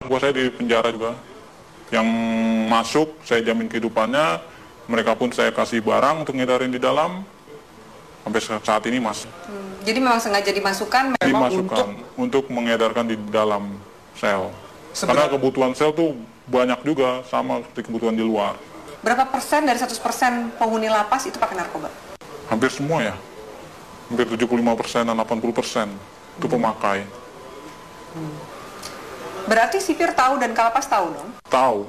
Buat saya di penjara juga. Yang masuk, saya jamin kehidupannya. Mereka pun saya kasih barang untuk ngedarin di dalam. Sampai saat ini masih. Jadi memang sengaja dimasukkan memang Dimasukkan untuk mengedarkan di dalam sel. Karena kebutuhan sel tuh banyak juga, sama seperti kebutuhan di luar. Berapa persen dari 100% penghuni lapas itu pakai narkoba? Hampir semua ya. Hampir 75%, 80% itu pemakai. Berarti sipir tahu dan kalapas tahu dong? Tahu.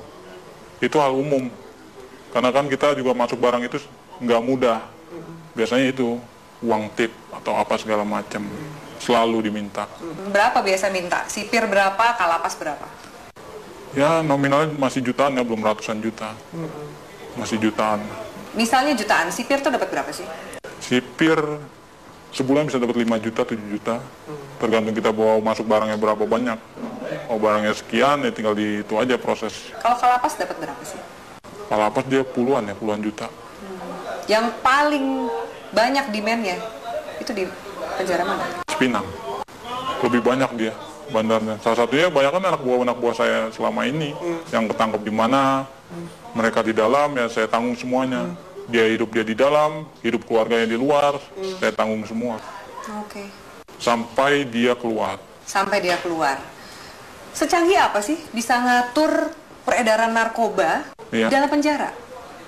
Itu hal umum. Karena kan kita juga masuk barang itu nggak mudah. Biasanya itu uang tip atau apa segala macam. Selalu diminta. Berapa biasa minta? Sipir berapa, kalapas berapa? Ya nominalnya masih jutaan ya, belum ratusan juta. Masih jutaan. Misalnya jutaan, sipir tuh dapat berapa sih? Sipir sebulan bisa dapat 5 juta, 7 juta. Tergantung kita bawa masuk barangnya berapa banyak. Oh barangnya sekian, ya tinggal di itu aja proses. Kalau kalapas dapat berapa sih? Kalapas dia puluhan juta. Yang paling banyak demand-nya itu di penjara mana? Cipinang. Lebih banyak dia bandarnya. Salah satunya banyak kan anak buah saya selama ini. Yang ketangkep di mana, mereka di dalam, ya saya tanggung semuanya. Dia di dalam, hidup keluarganya di luar, saya tanggung semua. Oke. Sampai dia keluar. Sampai dia keluar. Secanggih apa sih bisa ngatur peredaran narkoba Iya. dalam penjara?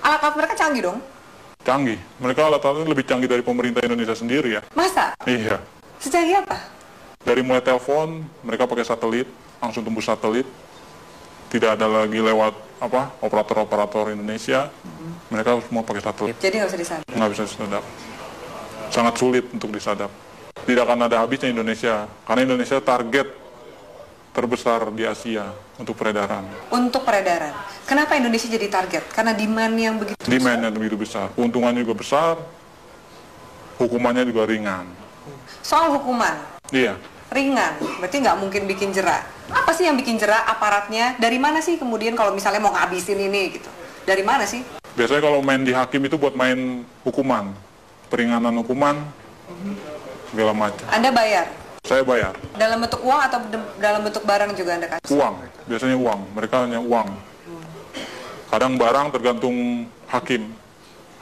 Alat-alat mereka canggih dong? Canggih. Mereka alat-alatnya lebih canggih dari pemerintah Indonesia sendiri ya. Masa? Iya. Secanggih apa? Dari mulai telepon, mereka pakai satelit, langsung tembus satelit. Tidak ada lagi lewat operator-operator Indonesia. Mereka semua pakai satelit. Jadi nggak bisa disadap? Nggak bisa disadap. Sangat sulit untuk disadap. Tidak akan ada habisnya Indonesia. Karena Indonesia target terbesar di Asia untuk peredaran. Untuk peredaran. Kenapa Indonesia jadi target? Karena demand yang begitu besar? Demand yang begitu besar. Keuntungannya juga besar. Hukumannya juga ringan. Soal hukuman? Iya. Ringan, berarti nggak mungkin bikin jera. Apa sih yang bikin jera aparatnya? Dari mana sih kemudian kalau misalnya mau ngabisin ini gitu? Dari mana sih? Biasanya kalau main di hakim itu buat main hukuman. Peringanan hukuman, segala macam. Anda bayar? Saya bayar. Dalam bentuk uang atau dalam bentuk barang juga Anda kasih? Uang, biasanya uang. Mereka hanya uang. Kadang barang tergantung hakim.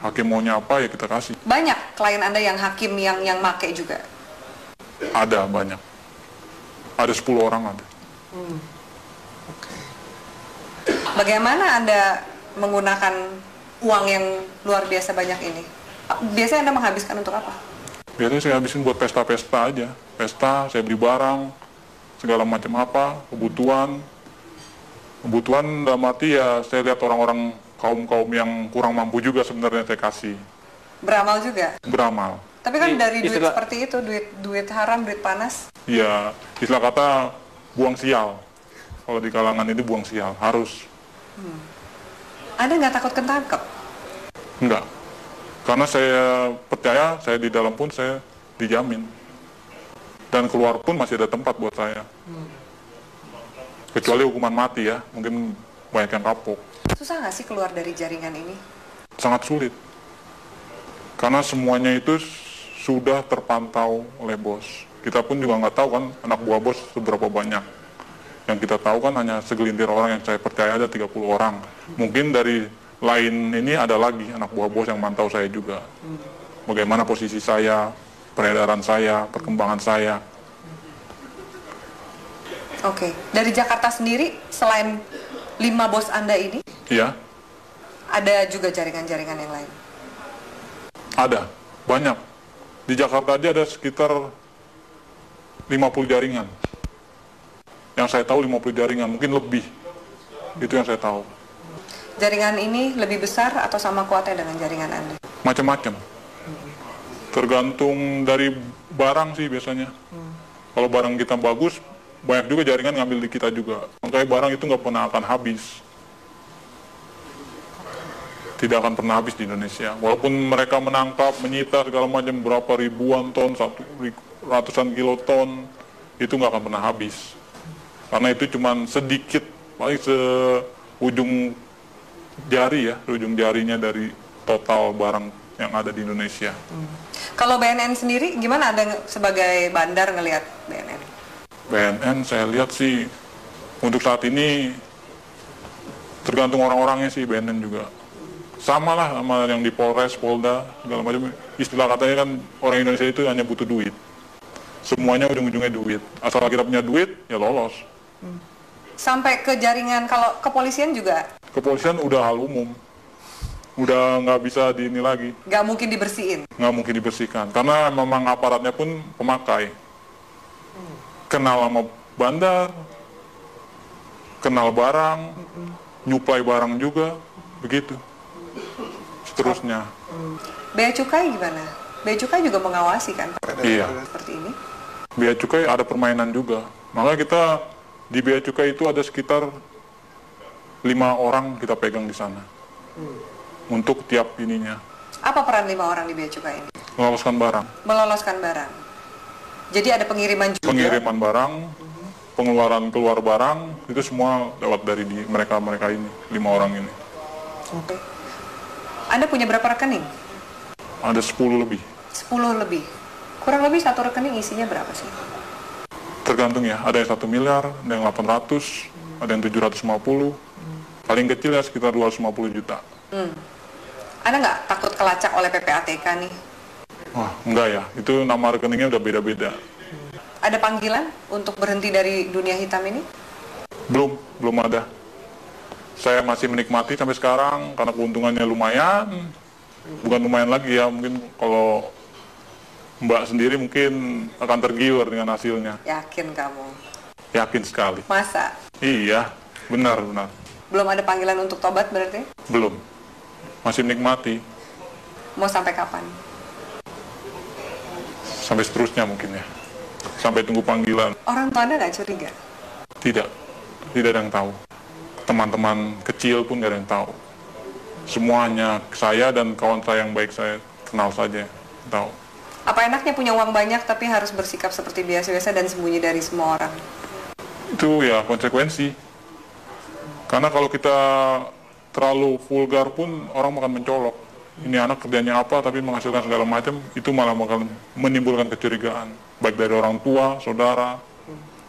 Hakim maunya apa ya kita kasih. Banyak klien Anda yang hakim yang make juga? Ada banyak. Ada 10 orang ada. Bagaimana Anda menggunakan uang yang luar biasa banyak ini? Biasanya Anda menghabiskan untuk apa? Biasanya saya habisin buat pesta-pesta aja. Pesta, saya beli barang, segala macam apa, kebutuhan. Kebutuhan dalam arti ya saya lihat orang-orang kaum-kaum yang kurang mampu juga sebenarnya saya kasih. Beramal juga? Beramal. Tapi kan dari duit seperti itu, duit haram, duit panas. Ya, istilah kata buang sial. Kalau di kalangan ini buang sial, harus. Anda nggak takut ketangkep? Enggak. Karena saya percaya, saya di dalam pun saya dijamin. Dan keluar pun masih ada tempat buat saya. Kecuali hukuman mati ya, mungkin banyak yang kapok. Susah nggak sih keluar dari jaringan ini? Sangat sulit. Karena semuanya itu sudah terpantau oleh bos. Kita pun juga nggak tahu kan anak buah bos seberapa banyak. Yang kita tahu kan hanya segelintir orang yang saya percaya ada 30 orang. Mungkin dari lain ini ada lagi anak buah bos yang mantau saya juga. Bagaimana posisi saya, peredaran saya, perkembangan saya. Oke. Dari Jakarta sendiri, selain 5 bos Anda ini, Iya, ada juga jaringan-jaringan yang lain? ada. Banyak. Di Jakarta aja ada sekitar 50 jaringan. Yang saya tahu 50 jaringan, mungkin lebih. Itu yang saya tahu. Jaringan ini lebih besar atau sama kuatnya dengan jaringan Anda? Macam-macam. Tergantung dari barang sih biasanya. Kalau barang kita bagus, banyak juga jaringan ngambil di kita juga. Makanya barang itu nggak pernah akan habis. Tidak akan pernah habis di Indonesia. Walaupun mereka menangkap, menyita segala macam berapa ribuan ton, ratusan kiloton, itu nggak akan pernah habis. Karena itu cuma sedikit, paling seujung jari ya, ujung jarinya dari total barang yang ada di Indonesia. Kalau BNN sendiri, gimana Anda sebagai bandar ngelihat BNN? BNN saya lihat sih Untuk saat ini tergantung orang-orangnya sih, BNN juga. Sama lah sama yang di Polres, Polda, segala macam. Istilah katanya kan orang Indonesia itu hanya butuh duit. Semuanya ujung-ujungnya duit. Asal kita punya duit, ya lolos. Sampai ke jaringan, kalau kepolisian juga? Kepolisian udah hal umum. Udah nggak bisa di ini lagi. Nggak mungkin dibersihin? Nggak mungkin dibersihkan. Karena memang aparatnya pun pemakai. Kenal sama bandar, kenal barang, nyuplai barang juga, begitu. Seterusnya. Bea Cukai gimana? Bea Cukai juga mengawasi kan? Iya. Seperti ini? Bea Cukai ada permainan juga. Makanya kita di Bea Cukai itu ada sekitar 5 orang kita pegang di sana. Untuk tiap ininya. Apa peran 5 orang di Bea Cukai ini? Meloloskan barang. Meloloskan barang. Jadi ada pengiriman juga? Pengiriman barang, pengeluaran keluar barang, itu semua lewat dari mereka ini, 5 orang ini. Oke. Anda punya berapa rekening? Ada 10 lebih. 10 lebih. Kurang lebih satu rekening isinya berapa sih? Tergantung ya, ada yang 1 miliar, ada yang 800, ada yang 750, paling kecil ya sekitar 250 juta. Anda nggak takut kelacak oleh PPATK nih? Wah, enggak ya, itu nama rekeningnya udah beda-beda. Ada panggilan untuk berhenti dari dunia hitam ini? Belum ada. Saya masih menikmati sampai sekarang karena keuntungannya lumayan. Bukan lumayan lagi ya, mungkin kalau Mbak sendiri mungkin akan tergiur dengan hasilnya. Yakin kamu? Yakin sekali. Masa? Iya, benar. Belum ada panggilan untuk tobat berarti? Belum. Masih menikmati. Mau sampai kapan? Sampai seterusnya mungkin ya. Sampai tunggu panggilan. Orang tua Anda nggak curiga? Tidak ada yang tahu. Teman-teman kecil pun nggak ada yang tahu. Semuanya saya dan kawan saya yang baik saya kenal saja tahu. Apa enaknya punya uang banyak tapi harus bersikap seperti biasa-biasa dan sembunyi dari semua orang? Itu ya konsekuensi. Karena kalau kita terlalu vulgar pun orang akan mencolok. Ini anak kerjanya apa tapi menghasilkan segala macam, itu malah bakal menimbulkan kecurigaan. Baik dari orang tua, saudara,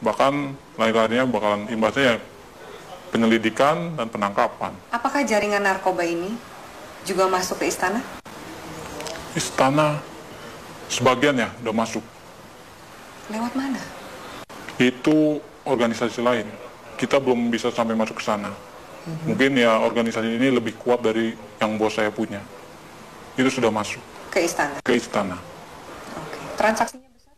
bahkan lain-lainnya bakalan imbasnya ya penyelidikan dan penangkapan. Apakah jaringan narkoba ini juga masuk ke istana? Istana sebagian ya udah masuk. Lewat mana? Itu organisasi lain. Kita belum bisa sampai masuk ke sana. Mungkin ya organisasi ini lebih kuat dari yang bos saya punya. Itu sudah masuk. Ke istana? Ke istana. Oke. Transaksinya besar?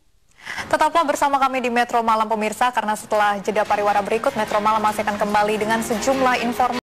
Tetaplah bersama kami di Metro Malam pemirsa, karena setelah jeda pariwara berikut, Metro Malam masih akan kembali dengan sejumlah informasi.